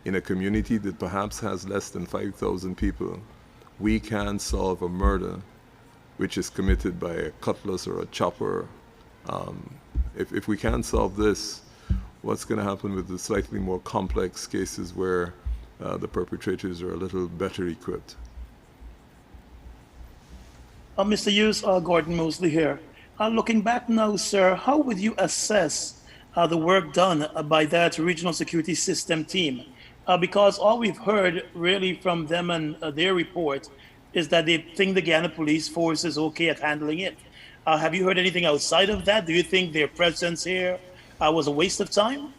in a community that perhaps has less than 5,000 people, we can solve a murder which is committed by a cutlass or a chopper. If we can't solve this, what's going to happen with the slightly more complex cases where the perpetrators are a little better equipped?
Mr. Hughes, Gordon Mosley here. Looking back now, sir, how would you assess the work done by that regional security system team? Because all we've heard really from them and their report is that they think the Guyana Police Force is okay at handling it. Have you heard anything outside of that? Do you think their presence here was a waste of time?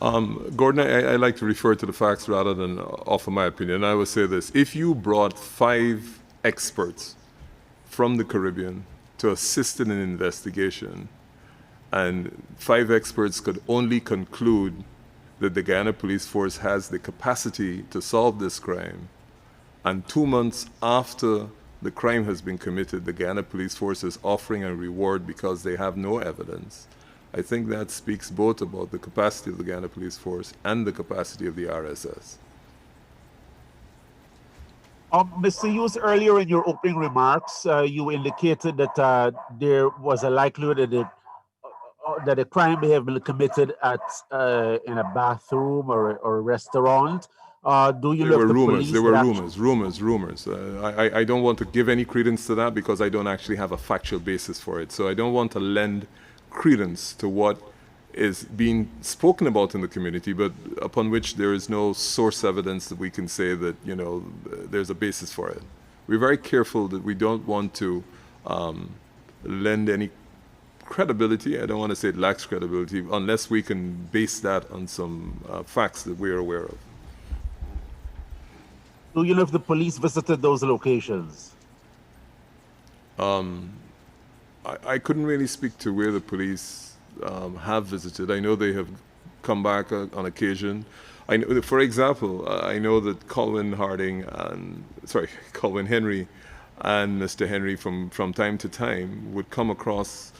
Gordon, I like to refer to the facts rather than offer my opinion. I would say this: if you brought 5 experts from the Caribbean to assist in an investigation, and 5 experts could only conclude that the Guyana Police Force has the capacity to solve this crime, and 2 months after the crime has been committed, the Guyana Police Force is offering a reward because they have no evidence, I think that speaks both about the capacity of the Guyana Police Force and the capacity of the RSS.
Mr. Hughes, earlier in your opening remarks, you indicated that there was a likelihood that a crime may have been committed at in a bathroom or a restaurant. Do you
There
know
were
if the
rumors.
police
There were
had
rumors. I don't want to give any credence to that because I don't actually have a factual basis for it. So I don't want to lend credence to what is being spoken about in the community, but upon which there is no source evidence that we can say that, you know, there's a basis for it. We're very careful that we don't want to lend any credibility. I don't want to say it lacks credibility unless we can base that on some facts that we're aware of.
Do you know if the police visited those locations?
I couldn't really speak to where the police have visited. I know they have come back on occasion. I know, for example, I know that Colwyn Henry and Mr. Henry from time to time would come across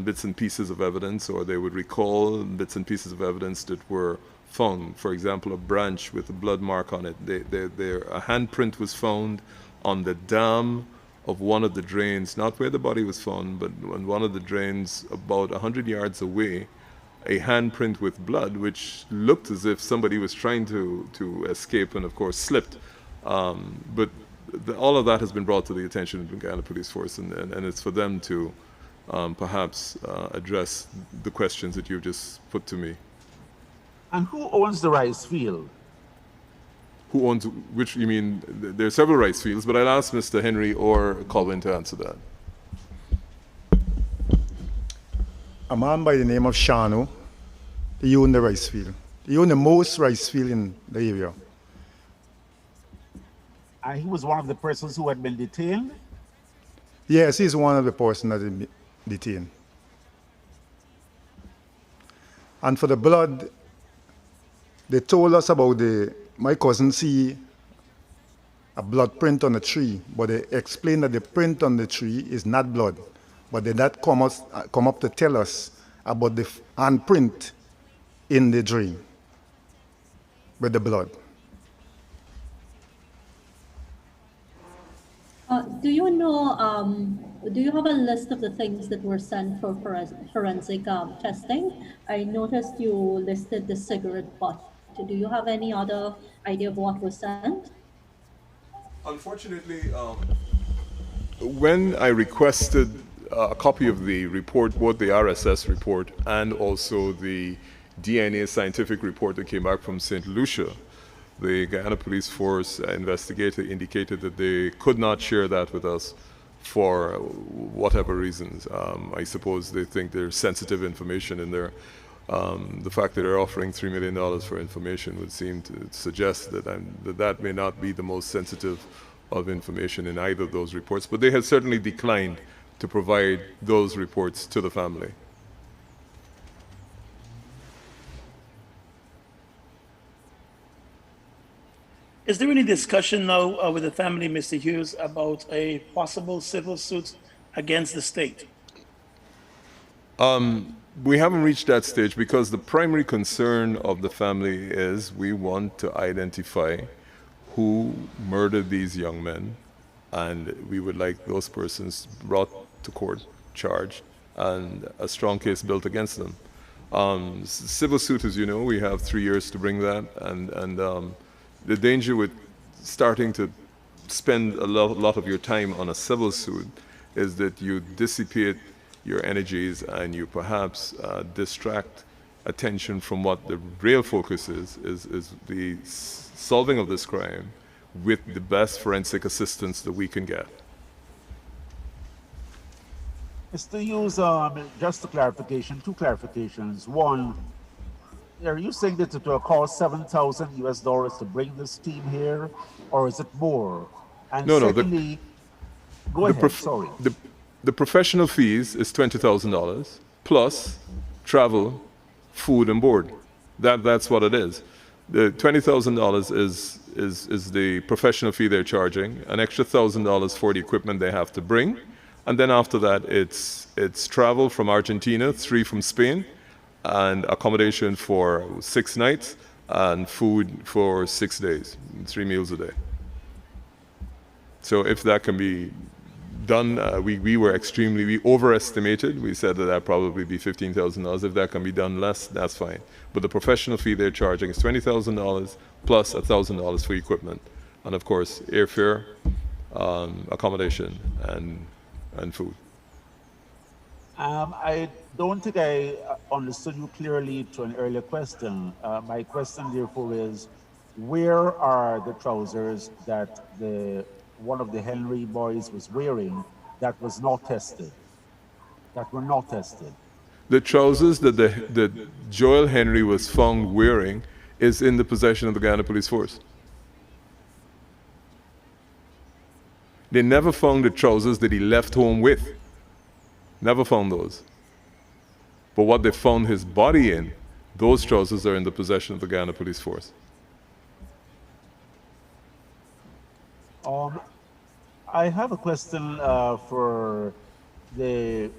bits and pieces of evidence, or they would recall bits and pieces of evidence that were found. For example, a branch with a blood mark on it. A handprint was found on the dam of one of the drains, not where the body was found, but on one of the drains about 100 yards away, a handprint with blood, which looked as if somebody was trying to escape and, of course, slipped. But all of that has been brought to the attention of the Guyana Police Force, and it's for them to perhaps address the questions that you've just put to me.
And who owns the rice field?
Who owns which? You mean there are several rice fields, but I'll ask Mr. Henry or Colwyn to answer that.
A man by the name of Shano, he owned the rice field. He owned the most rice field in the area.
And he was one of the persons who had been detained?
Yes, he's one of the persons that had been detained. And for the blood, they told us about my cousin see a blood print on a tree, but they explained that the print on the tree is not blood. But they not come up to tell us about the handprint in the drain with the blood.
do you have a list of the things that were sent for forensic testing? I noticed you listed the cigarette butt. Do you have any other idea of what was sent?
Unfortunately, when I requested a copy of the report, both the RSS report and also the DNA scientific report that came back from St. Lucia, the Guyana Police Force investigator indicated that they could not share that with us for whatever reasons. I suppose they think there's sensitive information in there. The fact that they're offering $3 million for information would seem to suggest that that may not be the most sensitive of information in either of those reports, but they have certainly declined to provide those reports to the family.
Is there any discussion now with the family, Mr. Hughes, about a possible civil suit against the state?
We haven't reached that stage because the primary concern of the family is we want to identify who murdered these young men, and we would like those persons brought to court, charged, and a strong case built against them. Civil suit, as you know, we have 3 years to bring that, and the danger with starting to spend a lot of your time on a civil suit is that you dissipate your energies and you perhaps distract attention from what the real focus is the solving of this crime with the best forensic assistance that we can get.
Mr. Hughes, just a clarification, two clarifications. One, are you saying that it will cost $7,000 to bring this team here, or is it more? And
No.
secondly, go ahead, sorry.
The professional fees is $20,000 plus travel, food, and board. That's what it is. The $20,000 is the professional fee they're charging, an extra $1,000 for the equipment they have to bring, and then after that it's travel from Argentina, 3 from Spain, and accommodation for 6 nights, and food for 6 days, 3 meals a day. So if that can be done, we overestimated. We said that probably be $15,000. If that can be done less, that's fine. But the professional fee they're charging is $20,000 plus $1,000 for equipment, and of course airfare, accommodation, and food.
I don't think I understood you clearly to an earlier question. My question, therefore, is where are the trousers that one of the Henry boys was wearing that was not tested, that were not tested?
The trousers that Joel Henry was found wearing is in the possession of the Guyana Police Force. They never found the trousers that he left home with. Never found those. But what they found his body in, those trousers are in the possession of the Guyana Police Force.
I have a question for the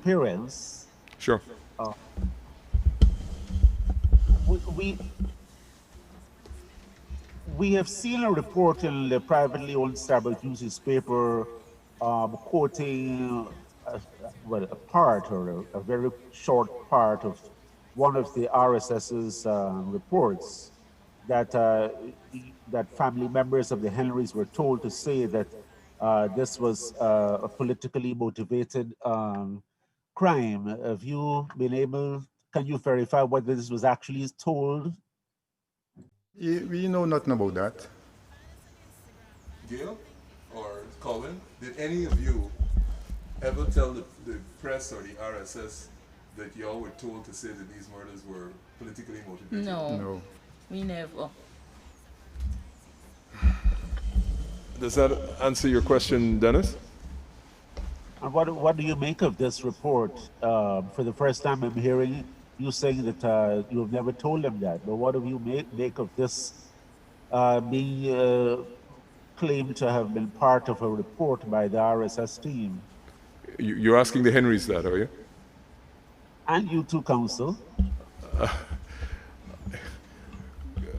parents.
Sure.
We have seen a report in the privately owned Starboard News paper quoting a part or a very short part of one of the RSS's reports that that family members of the Henrys were told to say that this was a politically motivated crime. Have you been able? Can you verify whether this was actually told?
We know nothing about that.
Gail or Colin, did any of you ever tell the press or the RSS that y'all were told to say that these murders were politically motivated?
No, we never.
Does that answer your question, Dennis?
And what do you make of this report? For the first time I'm hearing you saying that you have never told them that, but what do you make of this being claimed to have been part of a report by the RSS team?
You're asking the Henrys that, are you?
And you too, counsel.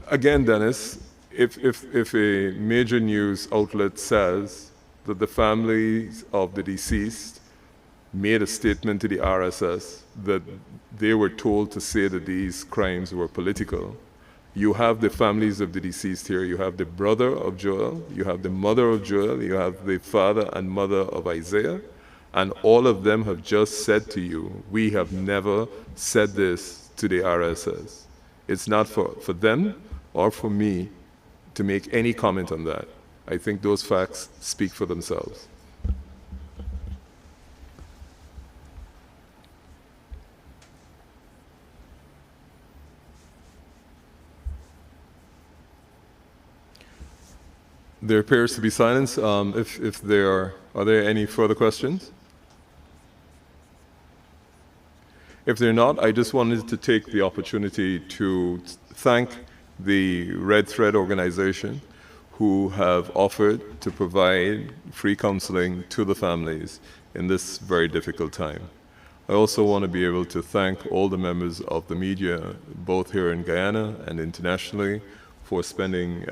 Again, Dennis, if a major news outlet says that the families of the deceased made a statement to the RSS that they were told to say that these crimes were political. You have the families of the deceased here. You have the brother of Joel, you have the mother of Joel, you have the father and mother of Isaiah, and all of them have just said to you, we have never said this to the RSS. It's not for them or for me to make any comment on that. I think those facts speak for themselves. There appears to be silence. If there are there any further questions? If they're not, I just wanted to take the opportunity to thank the Red Thread organization who have offered to provide free counseling to the families in this very difficult time. I also want to be able to thank all the members of the media, both here in Guyana and internationally, for spending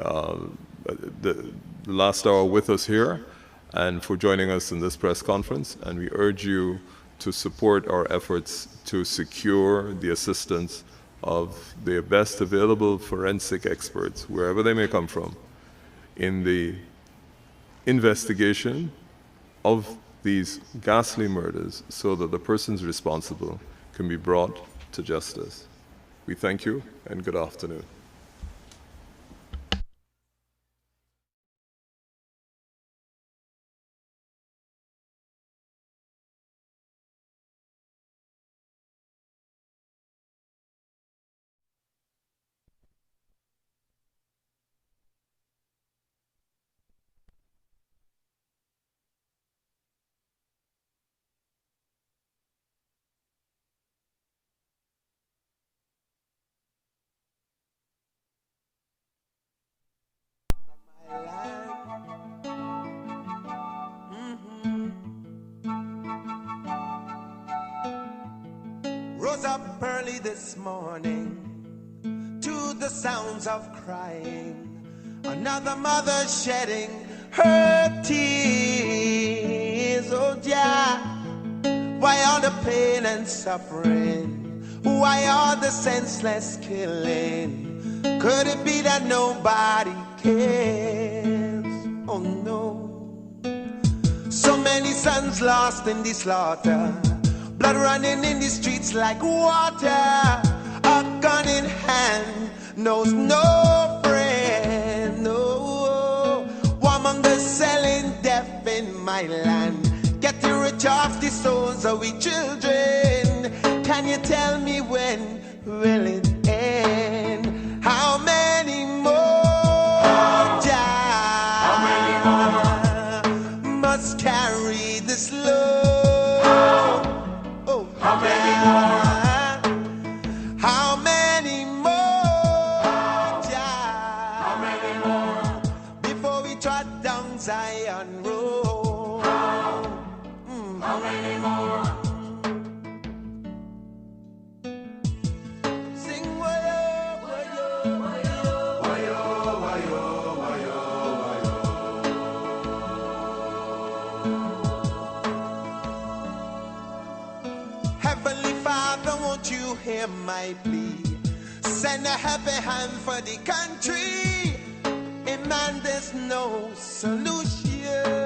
the last hour with us here and for joining us in this press conference. And we urge you to support our efforts to secure the assistance of the best available forensic experts, wherever they may come from, in the investigation of these ghastly murders so that the persons responsible can be brought to justice. We thank you and good afternoon.
Rose up early this morning to the sounds of crying. Another mother shedding her tears. Oh, yeah. Why all the pain and suffering? Why all the senseless killing? Could it be that nobody cares? Oh, no. So many sons lost in the slaughter. Blood running in the streets like water. A gun in hand knows no friend. No. Warmongers selling death in my land. Getting rich off the souls of we children. Can you tell me when will it end? How many more must carry this load? How many more? How many more? How many more? Before we trot down Zion Road. How many more? Sing wayo, wayo, wayo, wayo, wayo, wayo, wayo. Heavenly Father, won't you hear my plea? Send a happy hand for the country. In man, there's no solution.